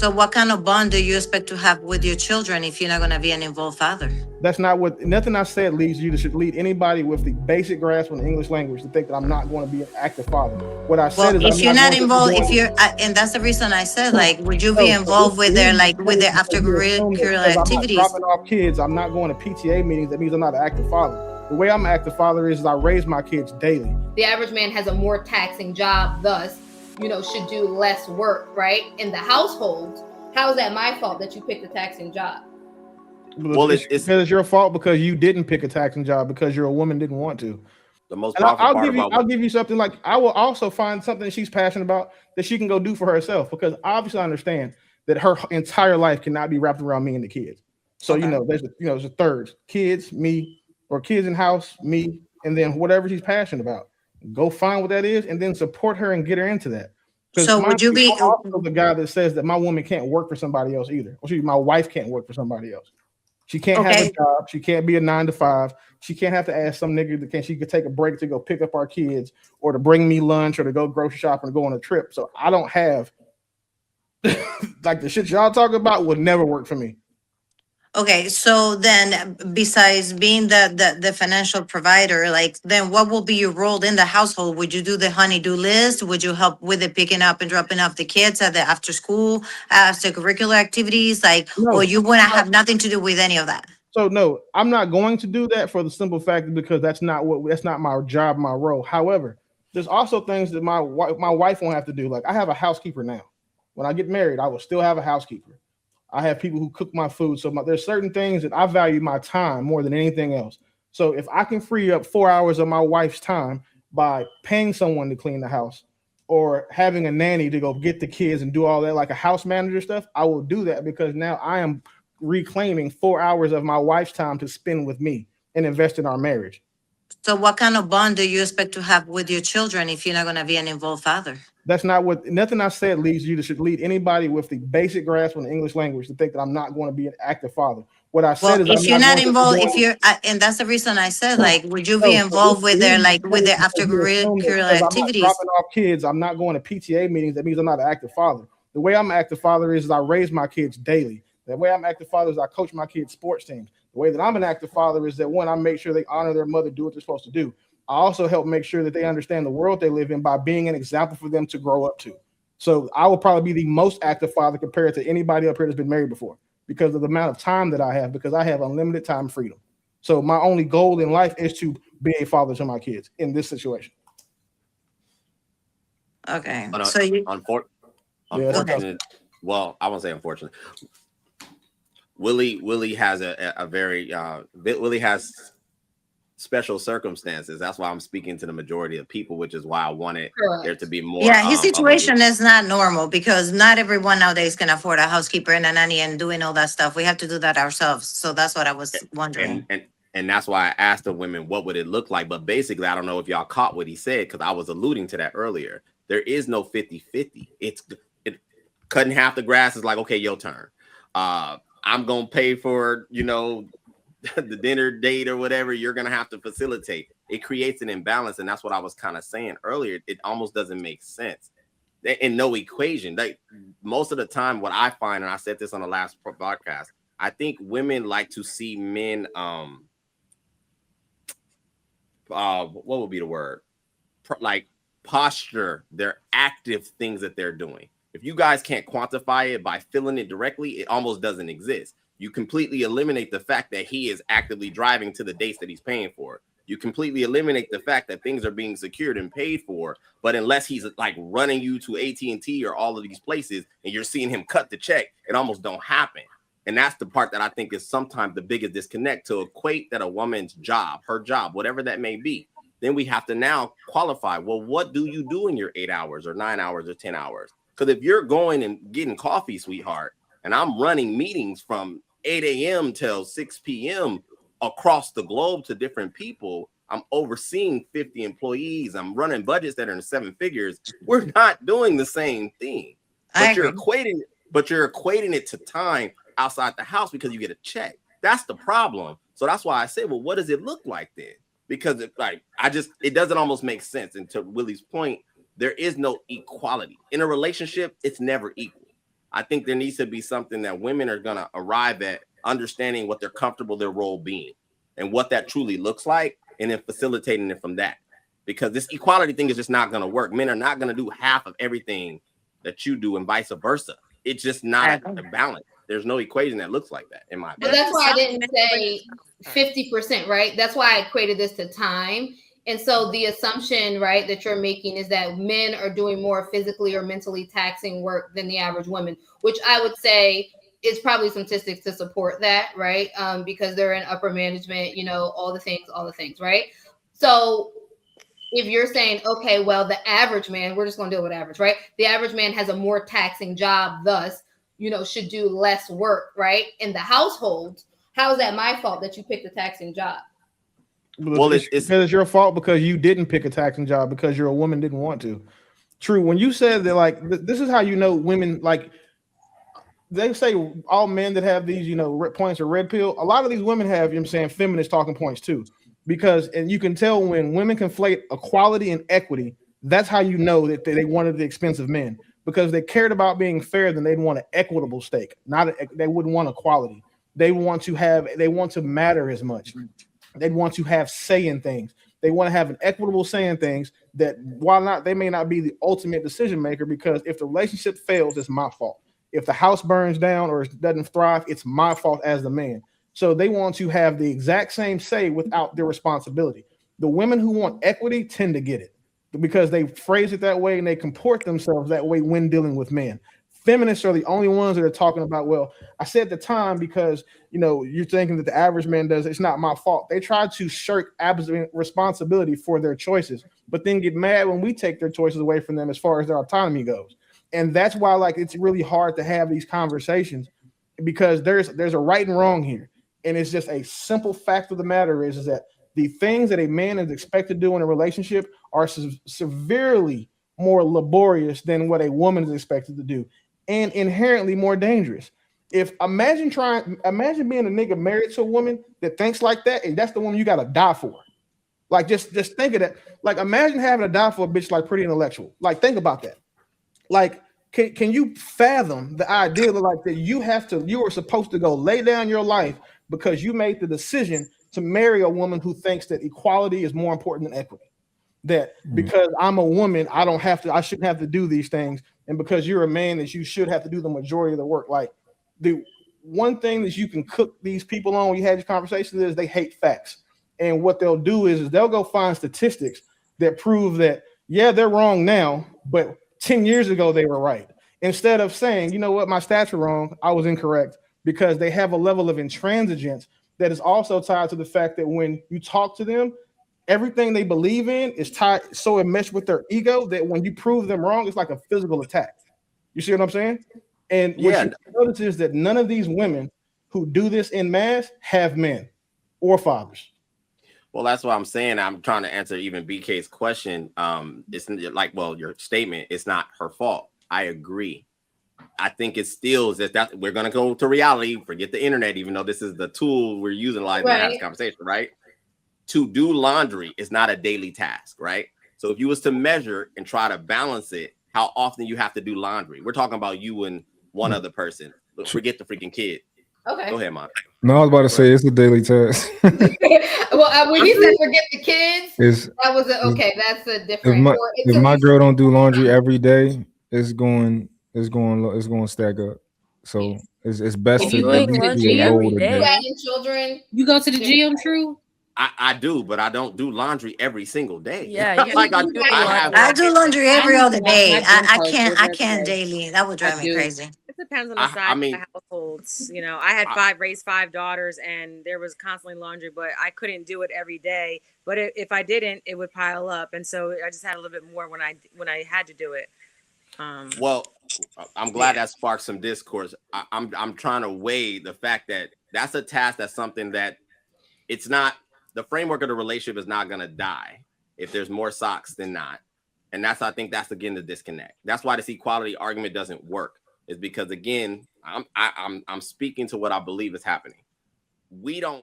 So what kind of bond do you expect to have with your children if you're not going to be an involved father? That's not what nothing I said leads you to should lead anybody with the basic grasp on the English language to think that I'm not going to be an active father. What I said Well, is I'm if you're not not going to be involved, if doing you're, and that's the reason I said, no, like, would you be no. So involved with the their, reason like, I said with it their is because you assume that extracurricular because I'm not activities? dropping off kids, I'm not going to PTA meetings. That means I'm not an active father. The way I'm an active father is I raise my kids daily. The average man has a more taxing job, thus, should do less work, right? In the household, how is that my fault that you picked a taxing job? Well, it's your fault because you didn't pick a taxing job because you're a woman didn't want to. The most And powerful part about I'll give you something like I will also find something that she's passionate about that she can go do for herself because obviously I understand that her entire life cannot be wrapped around me and the kids. So there's a third kids, me, or kids in house, me, and then whatever she's passionate about. Go find what that is and then support her and get her into that. Because So would you be, I'm also the guy that says that my woman can't work for somebody else either. My wife can't work for somebody else. She can't have a okay, job. She can't be a 9 to 5. She can't have to ask some nigga that she could take a break to go pick up our kids or to bring me lunch or to go grocery shopping or go on a trip. So I don't have like the shit y'all talk about would never work for me. okay, so then besides being the financial provider, like, then what will be your role in the household? Would you do the honey-do list? Would you help with the picking up and dropping off the kids at the after school, after curricular activities? Like, or No. you wouldn't have nothing to do with any of that? So no, I'm not going to do that for the simple fact because that's not my job, my role. However, there's also things that my wife won't have to do. Like I have a housekeeper now. When I get married, I will still have a housekeeper. I have people who cook my food. So there's certain things that I value my time more than anything else. So if I can free up 4 hours of my wife's time by paying someone to clean the house or having a nanny to go get the kids and do all that, like a house manager stuff, I will do that because now I am reclaiming 4 hours of my wife's time to spend with me and invest in our marriage. So what kind of bond do you expect to have with your children if you're not going to be an involved father? That's not what nothing I said leads you to should lead anybody with the basic grasp on the English language to think that I'm not going to be an active father. What I Well, said is if I'm you're not not going to be involved, if doing you're, and that's the reason I said, no, like, would you be no. So involved with the their, reason I like, said with it their is because you assume that extracurricular because I'm not activities? dropping off kids, I'm not going to PTA meetings. That means I'm not an active father. The way I'm an active father is I raise my kids daily. The way I'm an active father is I coach my kids' sports teams. The way that I'm an active father is that one, I make sure they honor their mother, do what they're supposed to do. I also help make sure that they understand the world they live in by being an example for them to grow up to. So I will probably be the most active father compared to anybody up here that's been married before because of the amount of time that I have, because I have unlimited time freedom. So my only goal in life is to be a father to my kids in this situation. Okay, so you, go ahead. unfortunate. Well, I won't say unfortunate. Willie has a very Willie has special circumstances. That's why I'm speaking to the majority of people, which is why I wanted there to be more. Yeah, his situation is not normal because not everyone nowadays can afford a housekeeper and a nanny and doing all that stuff. We have to do that ourselves. So that's what I was wondering. And that's why I asked the women, what would it look like? But basically, I don't know if y'all caught what he said because I was alluding to that earlier. There is no 50-50. It's cutting half the grass is like, okay, your turn. I'm going to pay for, the dinner date or whatever. You're going to have to facilitate. It creates an imbalance. And that's what I was kind of saying earlier. It almost doesn't make sense in no equation. Like most of the time, what I find, and I said this on the last podcast, I think women like to see men, what would be the word? Like posture, their active things that they're doing. If you guys can't quantify it by feeling it directly, it almost doesn't exist. You completely eliminate the fact that he is actively driving to the dates that he's paying for. You completely eliminate the fact that things are being secured and paid for. But unless he's like running you to AT&T or all of these places and you're seeing him cut the check, it almost don't happen. And that's the part that I think is sometimes the biggest disconnect, to equate that a woman's job, her job, whatever that may be. Then we have to now qualify. Well, what do you do in your 8 hours or 9 hours or 10 hours? Because if you're going and getting coffee, sweetheart, and I'm running meetings from 8 a.m. till 6 p.m. across the globe to different people, I'm overseeing 50 employees. I'm running budgets that are in 7 figures. We're not doing the same thing. But you're equating it to time outside the house because you get a check. That's the problem. So that's why I say, well, what does it look like then? Because it doesn't almost make sense. And to Willie's point, there is no equality in a relationship. It's never equal. It's always 50-50. And that's the part that I think is sometimes the biggest disconnect, to equate that a woman's job, her job, whatever that may be. Then we have to now qualify. Well, what do you do in your 8 hours or 9 hours or 10 hours? Because if you're going and getting coffee, sweetheart, and I'm running meetings from 8 a.m. till 6 p.m. across the globe to different people, I'm overseeing 50 employees. I'm running budgets that are in 7 figures. We're not doing the same thing. But you're equating it to time outside the house because you get a check. That's the problem. So that's why I say, well, what does it look like then? Because I just, it doesn't almost make sense. And to Willie's point, there is no I think there needs to be something that women are going to arrive at understanding what they're comfortable their role being and what that truly looks like, and then facilitating it from that. Because this equality thing is just not going to work. Men are not going to do half of everything that you do and vice versa. It's just not a balance. There's no equation that looks like that in my But opinion. that's why I didn't say 50%, right? That's why I equated this to time. And so the assumption, right, that you're making is that men are doing more physically or mentally taxing work than the average woman, which I would say is probably some statistics to support that, right? Because they're in upper management, you know, all the things, right? So if you're saying, okay, well, the average man, we're just going to deal with average, right? The average man has a more taxing job, thus, you know, should do less work, right? In the household, how is that my fault that you picked a taxing job? Well, it's because it's your fault because you didn't pick a taxing job because you're a woman didn't want to. True. When you said that, like, this is how you know women, like, they say all men that have these, you know, red points or red pill, a lot of these women have, you know what I'm saying, feminist talking points too. Because, and you can tell when women conflate equality and equity, that's how you know that they wanted the expense of men. Because they cared about being fair, then they'd want an equitable stake. They wouldn't want equality. They want to matter as much. They'd want to have say in things. They want to have an equitable say in things that they may not be the ultimate decision maker, because if the relationship fails, it's my fault. If the house burns down or doesn't thrive, it's my fault as the man. So they want to have the exact same say without their responsibility. The women who want equity tend to get it because they phrase it that way and they comport themselves that way when dealing with men. Feminists are the only ones that are talking about, well, I said the time because, you know, you're thinking that the average man does, it's not my fault. They try to shirk absolute responsibility for their choices, but then get mad when we take their choices away from them as far as their autonomy goes. And that's why, like, it's really hard to have these conversations because there's a right and wrong here. And it's just a simple fact of the matter is that the things that a man is expected to do in a relationship are severely more laborious than what a woman is expected to do, and inherently more dangerous. Imagine being a nigga married to a woman that thinks like that, and that's the woman you gotta die for. Like, just think of that. Like, imagine having to die for a bitch like Pretty Intellectual. Like, think about that. Like, can you fathom the idea that, like, that you are supposed to go lay down your life because you made the decision to marry a woman who thinks that equality is more important than equity? That because I'm a woman, I shouldn't have to do these things. And because you're a man, that you should have to do the majority of the work. Like, the one thing that you can cook these people on when you had these conversations is they hate facts. And what they'll do is they'll go find statistics that prove that, yeah, they're wrong now, but 10 years ago they were right. Instead of saying, you know what, my stats are wrong, I was incorrect, because they have a level of intransigence that is also tied to the fact that when you talk to them, everything they believe in is tied so enmeshed with their ego that when you prove them wrong, it's like a physical attack. You see what I'm saying? And what you notice is that none of these women who do this en masse have men or fathers. Well, that's what I'm saying. I'm trying to answer even BK's question. It's like, well, your statement, it's not her fault. I agree. I think it still is that we're going to go to reality, forget the internet, even though this is the tool we're using to have this conversation, right? To do laundry is not a daily task, right? So if you was to measure and try to balance it, how often you have to do laundry, we're talking about you and one other person. Forget the freaking kid. Okay. Go ahead, Mom. No, I was about to say it's a daily task. Well, when you said forget the kids, that's a different. If my girl don't do laundry every day, it's going to stack up. So it's best to do laundry every day. Children, you go to the gym, True? I do, but I don't do laundry every single day. Yeah, like I do laundry every other day. I can't daily. That would drive me crazy. It depends on the size of the households. You know, I had raised 5 daughters, and there was constantly laundry, but I couldn't do it every day. But if I didn't, it would pile up, and so I just had a little bit more when I had to do it. Well, I'm glad that sparked some discourse. I'm trying to weigh the fact that that's a task. That's something that it's not. The framework of the relationship is not going to die if there's more socks than not. And I think that's again the disconnect. That's why this equality argument doesn't work, is because again, I'm speaking to what I believe is happening. We don't